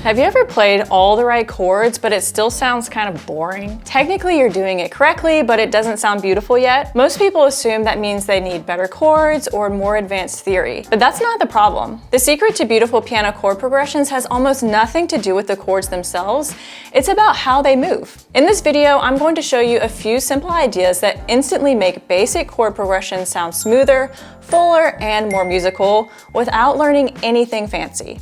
Have you ever played all the right chords, but it still sounds kind of boring? Technically, you're doing it correctly, but it doesn't sound beautiful yet. Most people assume that means they need better chords or more advanced theory, but that's not the problem. The secret to beautiful piano chord progressions has almost nothing to do with the chords themselves. It's about how they move. In this video, I'm going to show you a few simple ideas that instantly make basic chord progressions sound smoother, fuller, and more musical without learning anything fancy.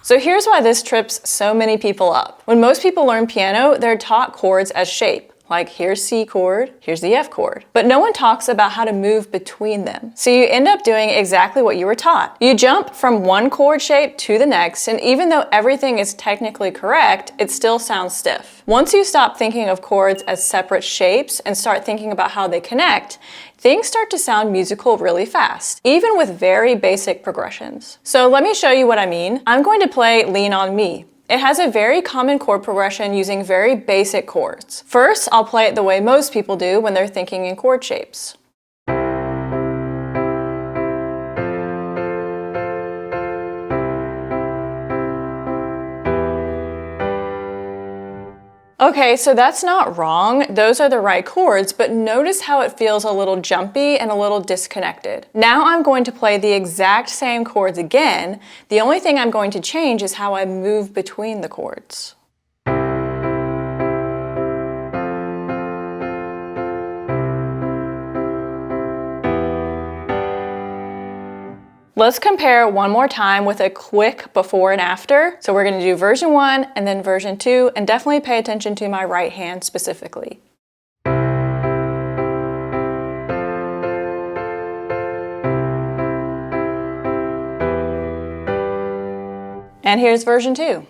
So here's why this trips so many people up. When most people learn piano, they're taught chords as shape. Like here's C chord, here's the F chord. But no one talks about how to move between them. So you end up doing exactly what you were taught. You jump from one chord shape to the next, and even though everything is technically correct, it still sounds stiff. Once you stop thinking of chords as separate shapes and start thinking about how they connect, things start to sound musical really fast, even with very basic progressions. So let me show you what I mean. I'm going to play Lean on Me. It has a very common chord progression using very basic chords. First, I'll play it the way most people do when they're thinking in chord shapes. Okay, so that's not wrong. Those are the right chords, but notice how it feels a little jumpy and a little disconnected. Now I'm going to play the exact same chords again. The only thing I'm going to change is how I move between the chords. Let's compare one more time with a quick before and after. So we're going to do version 1 and then version 2, and definitely pay attention to my right hand specifically. And here's version 2.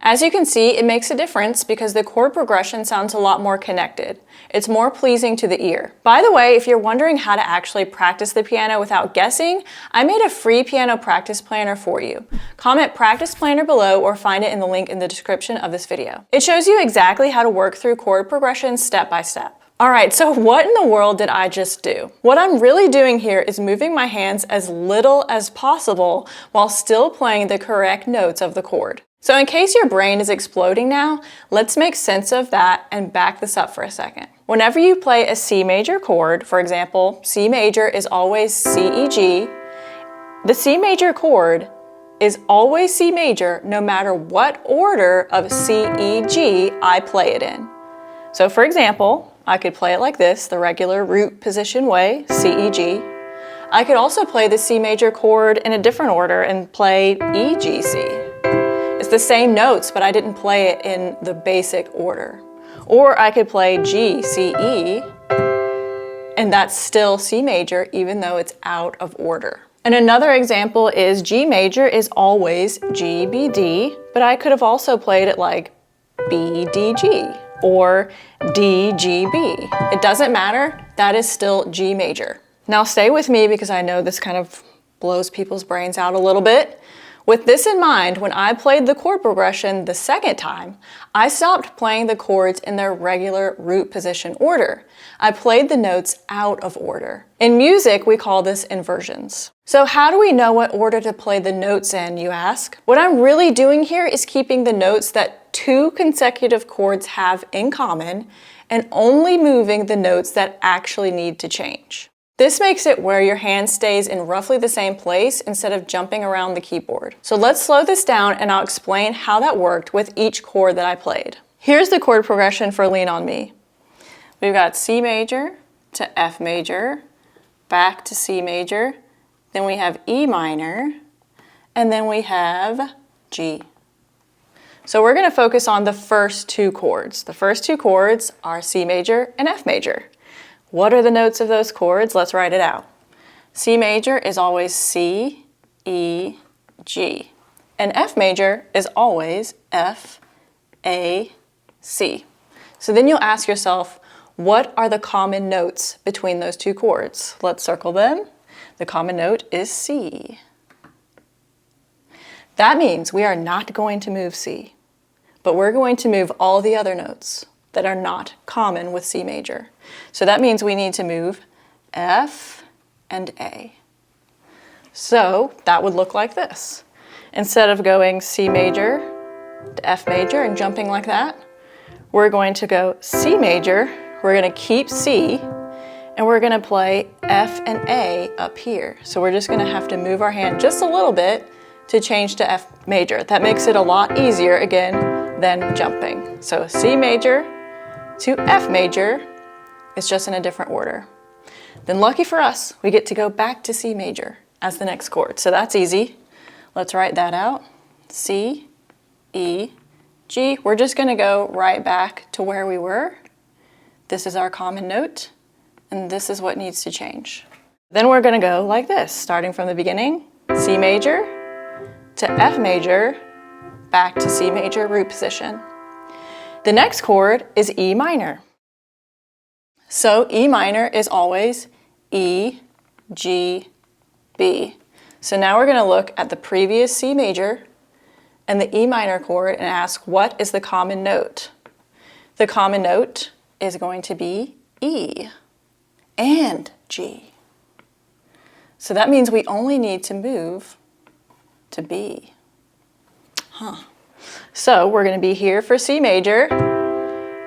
As you can see, it makes a difference because the chord progression sounds a lot more connected. It's more pleasing to the ear. By the way, if you're wondering how to actually practice the piano without guessing, I made a free piano practice planner for you. Comment practice planner below or find it in the link in the description of this video. It shows you exactly how to work through chord progressions step by step. Alright, so what in the world did I just do? What I'm really doing here is moving my hands as little as possible while still playing the correct notes of the chord. So in case your brain is exploding now, let's make sense of that and back this up for a second. Whenever you play a C major chord, for example, C major is always C, E, G, the C major chord is always C major no matter what order of C, E, G I play it in. So for example, I could play it like this, the regular root position way, C, E, G. I could also play the C major chord in a different order and play E, G, C. It's the same notes, but I didn't play it in the basic order. Or I could play G, C, E, and that's still C major even though it's out of order. And another example is G major is always G, B, D, but I could have also played it like B, D, G, or D, G, B. It doesn't matter, that is still G major. Now stay with me because I know this kind of blows people's brains out a little bit. With this in mind, when I played the chord progression the second time, I stopped playing the chords in their regular root position order. I played the notes out of order. In music, we call this inversions. So how do we know what order to play the notes in, you ask? What I'm really doing here is keeping the notes that two consecutive chords have in common and only moving the notes that actually need to change. This makes it where your hand stays in roughly the same place instead of jumping around the keyboard. So let's slow this down and I'll explain how that worked with each chord that I played. Here's the chord progression for Lean on Me. We've got C major to F major, back to C major, then we have E minor, and then we have G. So we're going to focus on the first two chords. The first two chords are C major and F major. What are the notes of those chords? Let's write it out. C major is always C, E, G. And F major is always F, A, C. So then you'll ask yourself, what are the common notes between those two chords? Let's circle them. The common note is C. That means we are not going to move C, but we're going to move all the other notes. that are not common with C major. So that means we need to move F and A. So that would look like this. Instead of going C major to F major and jumping like that, we're going to go C major, we're going to keep C, and we're going to play F and A up here. So we're just going to have to move our hand just a little bit to change to F major. That makes it a lot easier, again, than jumping. So C major to F major is just in a different order. Then lucky for us, we get to go back to C major as the next chord. So that's easy. Let's write that out. C, E, G. We're just going to go right back to where we were. This is our common note, and this is what needs to change. Then we're going to go like this, starting from the beginning, C major to F major, back to C major root position. The next chord is E minor. So E minor is always E, G, B. So now we're going to look at the previous C major and the E minor chord and ask, what is the common note? The common note is going to be E and G. So that means we only need to move to B. So we're going to be here for C major.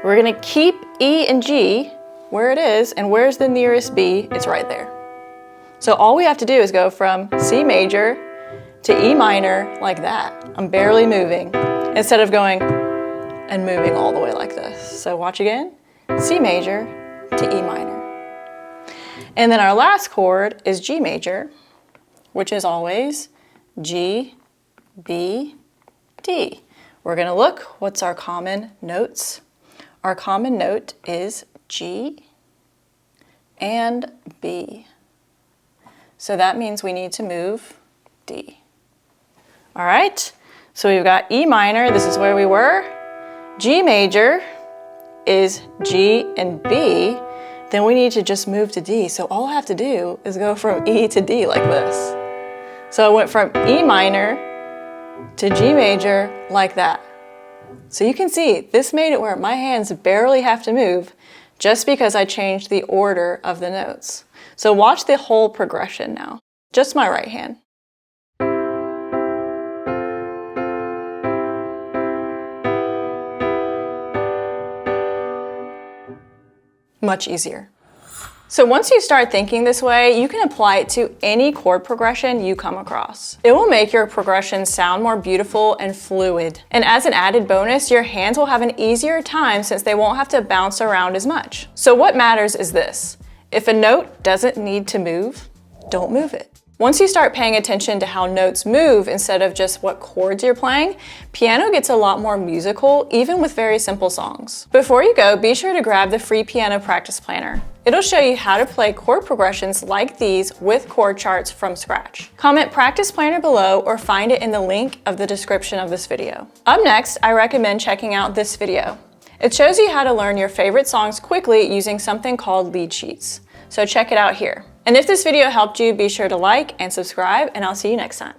We're going to keep E and G where it is, and where's the nearest B? It's right there. So all we have to do is go from C major to E minor like that. I'm barely moving, instead of going and moving all the way like this. So watch again, C major to E minor. And then our last chord is G major, which is always G, B, D. We're going to look, what's our common notes? Our common note is G and B. So that means we need to move D. All right, so we've got E minor, this is where we were. G major is G and B. Then we need to just move to D. So all I have to do is go from E to D like this. So I went from E minor to G major like that. So you can see this made it where my hands barely have to move just because I changed the order of the notes. So watch the whole progression now. Just my right hand. Much easier. So once you start thinking this way, you can apply it to any chord progression you come across. It will make your progression sound more beautiful and fluid. And as an added bonus, your hands will have an easier time since they won't have to bounce around as much. So what matters is this: if a note doesn't need to move, don't move it. Once you start paying attention to how notes move instead of just what chords you're playing, piano gets a lot more musical, even with very simple songs. Before you go, be sure to grab the free piano practice planner. It'll show you how to play chord progressions like these with chord charts from scratch. Comment practice planner below or find it in the link of the description of this video. Up next, I recommend checking out this video. It shows you how to learn your favorite songs quickly using something called lead sheets. So check it out here. And if this video helped you, be sure to like and subscribe, and I'll see you next time.